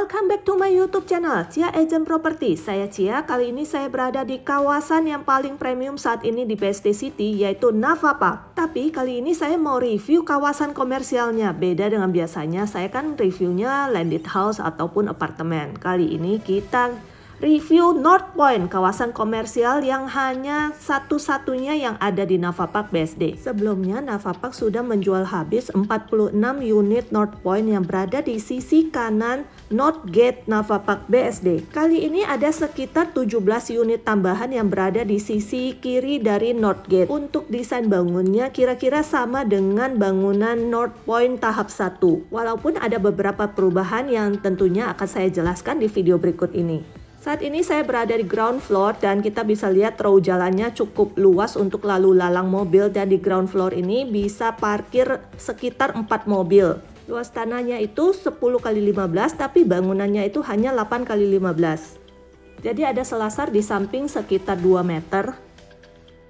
Welcome back to my YouTube channel, Cia Agent Property. Saya Cia, kali ini saya berada di kawasan yang paling premium saat ini di BSD City, yaitu Nava Park. Tapi kali ini saya mau review kawasan komersialnya. Beda dengan biasanya, saya kan reviewnya landed house ataupun apartemen. Kali ini kita review North Point, kawasan komersial yang hanya satu-satunya yang ada di Nava Park BSD. Sebelumnya Nava Park sudah menjual habis 46 unit North Point yang berada di sisi kanan North Gate Nava Park BSD. Kali ini ada sekitar 17 unit tambahan yang berada di sisi kiri dari North Gate. Untuk desain bangunnya kira-kira sama dengan bangunan North Point tahap 1. Walaupun ada beberapa perubahan yang tentunya akan saya jelaskan di video berikut ini. Saat ini saya berada di ground floor dan kita bisa lihat row jalannya cukup luas untuk lalu lalang mobil, dan di ground floor ini bisa parkir sekitar 4 mobil. Luas tanahnya itu 10 kali 15 tapi bangunannya itu hanya 8 kali 15. Jadi ada selasar di samping sekitar 2 meter.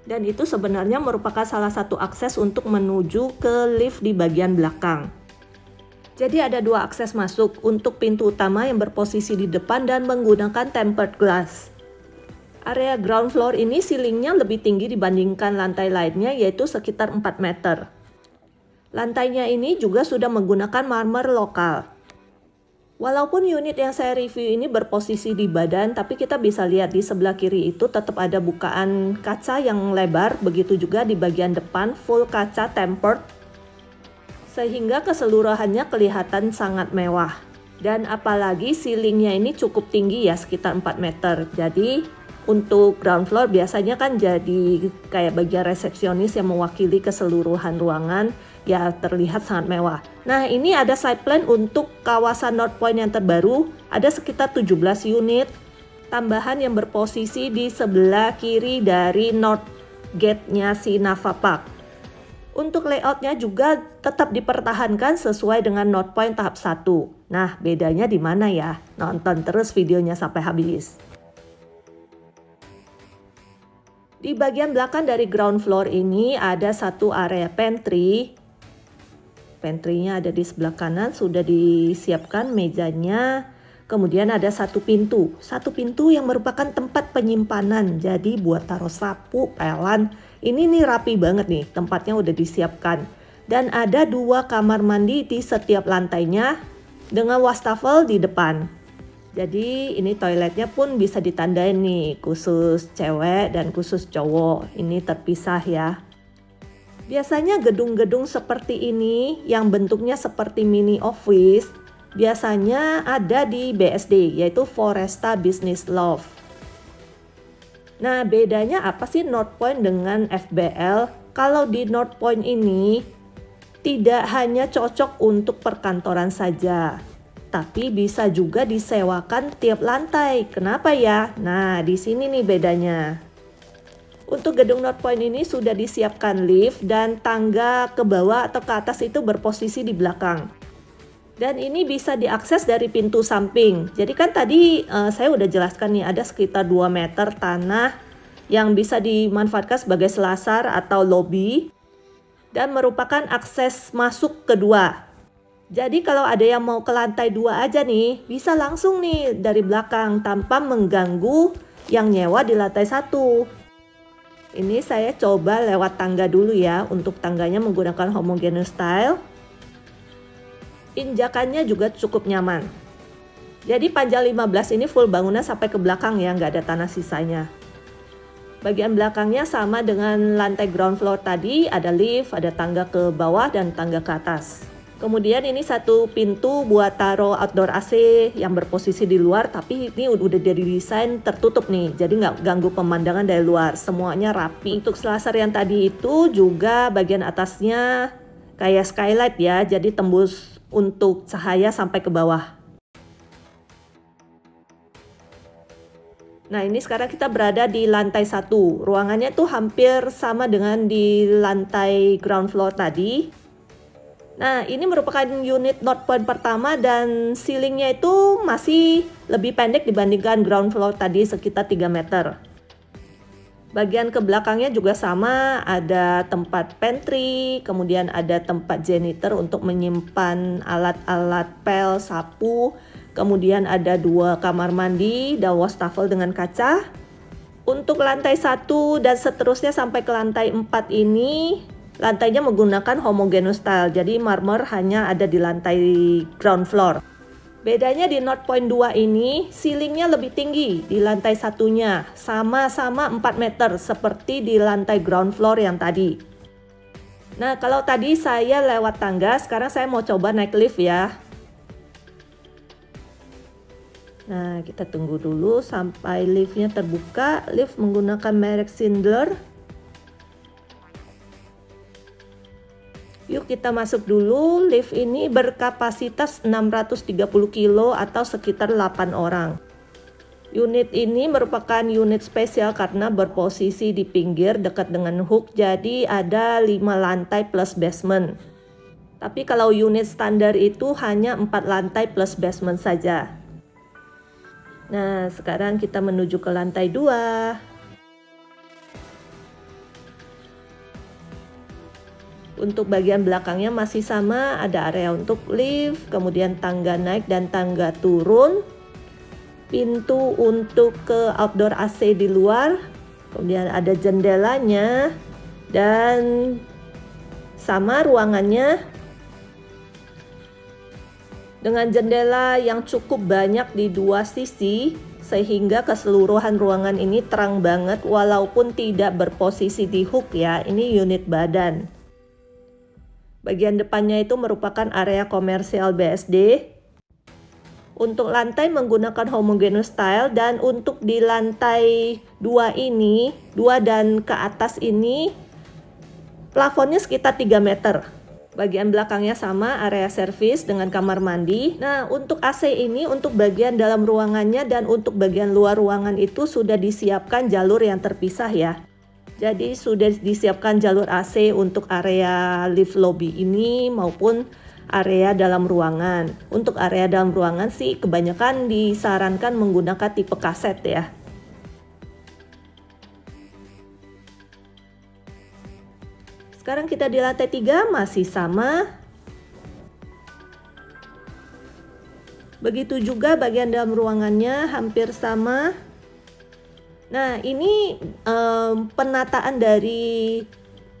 Dan itu sebenarnya merupakan salah satu akses untuk menuju ke lift di bagian belakang. Jadi ada 2 akses masuk, untuk pintu utama yang berposisi di depan dan menggunakan tempered glass. Area ground floor ini ceilingnya lebih tinggi dibandingkan lantai lainnya, yaitu sekitar 4 meter. Lantainya ini juga sudah menggunakan marmer lokal. Walaupun unit yang saya review ini berposisi di badan, tapi kita bisa lihat di sebelah kiri itu tetap ada bukaan kaca yang lebar, begitu juga di bagian depan full kaca tempered, sehingga keseluruhannya kelihatan sangat mewah. Dan apalagi ceilingnya ini cukup tinggi ya, sekitar 4 meter. Jadi untuk ground floor biasanya kan jadi kayak bagian resepsionis yang mewakili keseluruhan ruangan, ya terlihat sangat mewah. Nah, ini ada side plan untuk kawasan North Point yang terbaru, ada sekitar 17 unit tambahan yang berposisi di sebelah kiri dari North Gate-nya si Nava Park. Untuk layoutnya juga tetap dipertahankan sesuai dengan North Point tahap 1. Nah, bedanya di mana ya? Nonton terus videonya sampai habis. Di bagian belakang dari ground floor ini ada satu area pantry. Pantry-nya ada di sebelah kanan, sudah disiapkan mejanya. Kemudian ada satu pintu yang merupakan tempat penyimpanan. Jadi buat taruh sapu, pelan. Ini nih rapi banget nih, tempatnya udah disiapkan. Dan ada 2 kamar mandi di setiap lantainya dengan wastafel di depan. Jadi ini toiletnya pun bisa ditandain nih, khusus cewek dan khusus cowok. Ini terpisah ya. Biasanya gedung-gedung seperti ini yang bentuknya seperti mini office biasanya ada di BSD, yaitu Foresta Business Loft. Nah, bedanya apa sih North Point dengan FBL? Kalau di North Point ini tidak hanya cocok untuk perkantoran saja, tapi bisa juga disewakan tiap lantai. Kenapa ya? Nah, di sini nih bedanya. Untuk gedung North Point ini sudah disiapkan lift dan tangga ke bawah atau ke atas itu berposisi di belakang. Dan ini bisa diakses dari pintu samping. Jadi kan tadi saya udah jelaskan nih, ada sekitar 2 meter tanah yang bisa dimanfaatkan sebagai selasar atau lobby dan merupakan akses masuk kedua. Jadi kalau ada yang mau ke lantai 2 aja nih, bisa langsung nih dari belakang tanpa mengganggu yang nyewa di lantai 1. Ini saya coba lewat tangga dulu ya. Untuk tangganya menggunakan homogeneous style. Injakannya juga cukup nyaman. Jadi panjang 15 ini full bangunan sampai ke belakang ya, nggak ada tanah sisanya. Bagian belakangnya sama dengan lantai ground floor tadi, ada lift, ada tangga ke bawah dan tangga ke atas. Kemudian ini satu pintu buat taruh outdoor AC yang berposisi di luar, tapi ini udah didesain tertutup nih, jadi nggak ganggu pemandangan dari luar, semuanya rapi. Untuk selasar yang tadi itu juga bagian atasnya kayak skylight ya, jadi tembus untuk cahaya sampai ke bawah. Nah, ini sekarang kita berada di lantai 1. Ruangannya tuh hampir sama dengan di lantai ground floor tadi. Nah, ini merupakan unit North Point pertama dan ceilingnya itu masih lebih pendek dibandingkan ground floor tadi, sekitar 3 meter. Bagian ke belakangnya juga sama, ada tempat pantry, kemudian ada tempat janitor untuk menyimpan alat-alat pel, sapu, kemudian ada 2 kamar mandi dan wastafel dengan kaca. Untuk lantai 1 dan seterusnya sampai ke lantai 4 ini, lantainya menggunakan homogeneous style, jadi marmer hanya ada di lantai ground floor. Bedanya di Northpoint 2 ini, ceilingnya lebih tinggi di lantai satunya, sama-sama 4 meter seperti di lantai ground floor yang tadi. Nah, kalau tadi saya lewat tangga, sekarang saya mau coba naik lift ya. Nah, kita tunggu dulu sampai liftnya terbuka. Lift menggunakan merek Schindler. Yuk kita masuk dulu. Lift ini berkapasitas 630 kilo atau sekitar 8 orang. Unit ini merupakan unit spesial karena berposisi di pinggir dekat dengan hook, jadi ada 5 lantai plus basement. Tapi kalau unit standar itu hanya 4 lantai plus basement saja. Nah, sekarang kita menuju ke lantai 2. Untuk bagian belakangnya masih sama, ada area untuk lift, kemudian tangga naik dan tangga turun, pintu untuk ke outdoor AC di luar, kemudian ada jendelanya, dan sama ruangannya dengan jendela yang cukup banyak di 2 sisi, sehingga keseluruhan ruangan ini terang banget walaupun tidak berposisi di hook ya, ini unit badan. Bagian depannya itu merupakan area komersial BSD. Untuk lantai menggunakan homogeneous style, dan untuk di lantai 2 ini, 2 dan ke atas ini, plafonnya sekitar 3 meter. Bagian belakangnya sama, area servis dengan kamar mandi. Nah, untuk AC ini untuk bagian dalam ruangannya dan untuk bagian luar ruangan itu sudah disiapkan jalur yang terpisah ya. Jadi sudah disiapkan jalur AC untuk area lift lobby ini maupun area dalam ruangan. Untuk area dalam ruangan sih kebanyakan disarankan menggunakan tipe kaset ya. Sekarang kita di lantai 3 masih sama. Begitu juga bagian dalam ruangannya hampir sama. Nah, ini penataan dari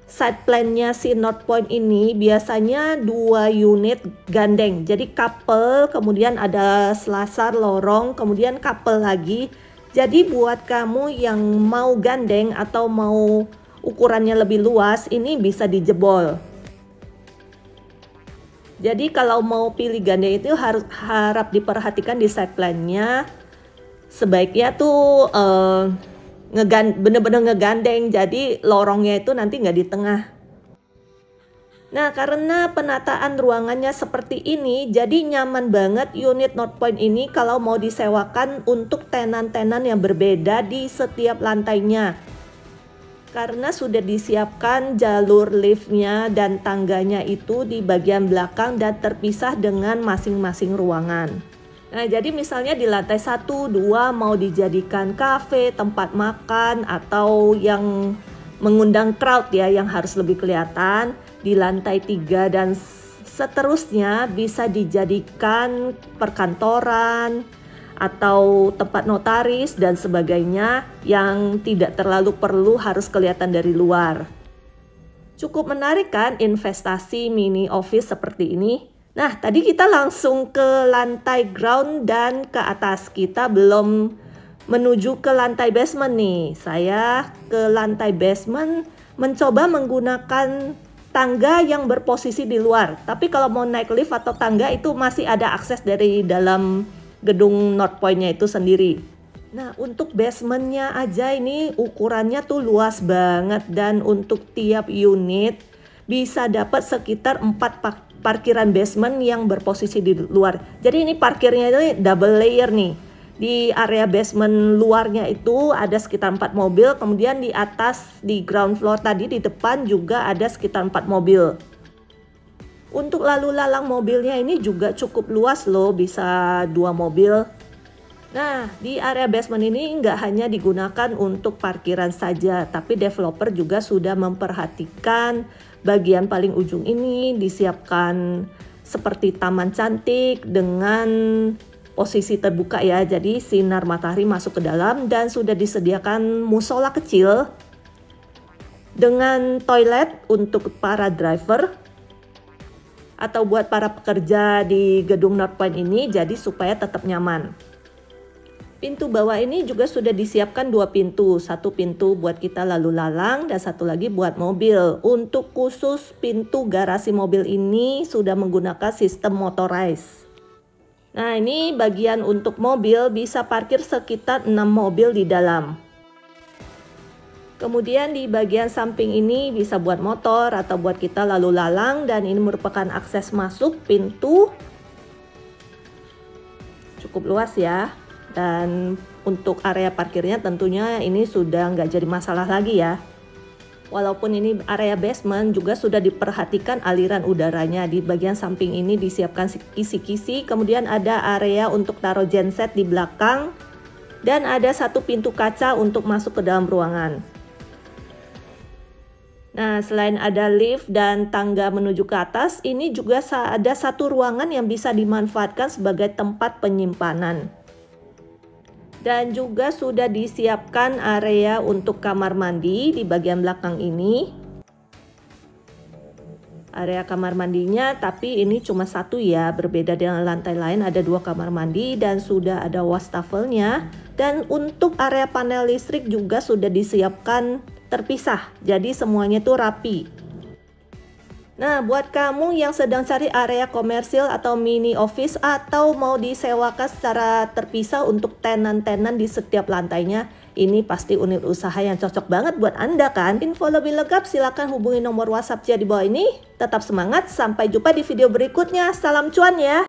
side plan-nya si Northpoint ini biasanya 2 unit gandeng. Jadi couple, kemudian ada selasar, lorong, kemudian couple lagi. Jadi buat kamu yang mau gandeng atau mau ukurannya lebih luas, ini bisa dijebol. Jadi kalau mau pilih gandeng itu harap diperhatikan di side plan-nya. Sebaiknya tuh bener-bener ngegandeng, jadi lorongnya itu nanti nggak di tengah. Nah, karena penataan ruangannya seperti ini, jadi nyaman banget unit Northpoint ini kalau mau disewakan untuk tenan-tenan yang berbeda di setiap lantainya. Karena sudah disiapkan jalur liftnya dan tangganya itu di bagian belakang dan terpisah dengan masing-masing ruangan. Nah, jadi misalnya di lantai 1, 2 mau dijadikan kafe, tempat makan, atau yang mengundang crowd ya, yang harus lebih kelihatan. Di lantai 3 dan seterusnya bisa dijadikan perkantoran, atau tempat notaris dan sebagainya yang tidak terlalu perlu harus kelihatan dari luar. Cukup menarik kan investasi mini office seperti ini? Nah, tadi kita langsung ke lantai ground dan ke atas. Kita belum menuju ke lantai basement nih. Saya ke lantai basement mencoba menggunakan tangga yang berposisi di luar. Tapi kalau mau naik lift atau tangga itu masih ada akses dari dalam gedung Northpoint-nya itu sendiri. Nah, untuk basementnya aja ini ukurannya tuh luas banget. Dan untuk tiap unit bisa dapat sekitar 4 parkiran basement yang berposisi di luar. Jadi ini parkirnya itu double layer nih. Di area basement luarnya itu ada sekitar 4 mobil. Kemudian di atas di ground floor tadi di depan juga ada sekitar 4 mobil. Untuk lalu lalang mobilnya ini juga cukup luas loh, bisa 2 mobil. Nah, di area basement ini nggak hanya digunakan untuk parkiran saja, tapi developer juga sudah memperhatikan bagian paling ujung ini disiapkan seperti taman cantik dengan posisi terbuka ya, jadi sinar matahari masuk ke dalam, dan sudah disediakan musola kecil dengan toilet untuk para driver atau buat para pekerja di gedung North Point ini, jadi supaya tetap nyaman. Pintu bawah ini juga sudah disiapkan 2 pintu, satu pintu buat kita lalu lalang dan satu lagi buat mobil. Untuk khusus pintu garasi mobil ini sudah menggunakan sistem motorized. Nah, ini bagian untuk mobil, bisa parkir sekitar 6 mobil di dalam. Kemudian di bagian samping ini bisa buat motor atau buat kita lalu lalang, dan ini merupakan akses masuk pintu. Cukup luas ya. Dan untuk area parkirnya tentunya ini sudah nggak jadi masalah lagi ya. Walaupun ini area basement, juga sudah diperhatikan aliran udaranya. Di bagian samping ini disiapkan kisi-kisi, kemudian ada area untuk taruh genset di belakang, dan ada satu pintu kaca untuk masuk ke dalam ruangan. Nah, selain ada lift dan tangga menuju ke atas, ini juga ada satu ruangan yang bisa dimanfaatkan sebagai tempat penyimpanan. Dan juga sudah disiapkan area untuk kamar mandi di bagian belakang ini. Area kamar mandinya, tapi ini cuma satu ya, berbeda dengan lantai lain, ada 2 kamar mandi dan sudah ada wastafelnya. Dan untuk area panel listrik juga sudah disiapkan terpisah, jadi semuanya tuh rapi. Nah, buat kamu yang sedang cari area komersil atau mini office atau mau disewakan secara terpisah untuk tenan-tenan di setiap lantainya, ini pasti unit usaha yang cocok banget buat Anda kan? Info lebih lengkap silakan hubungi nomor WhatsApp Cia di bawah ini. Tetap semangat, sampai jumpa di video berikutnya. Salam cuan ya!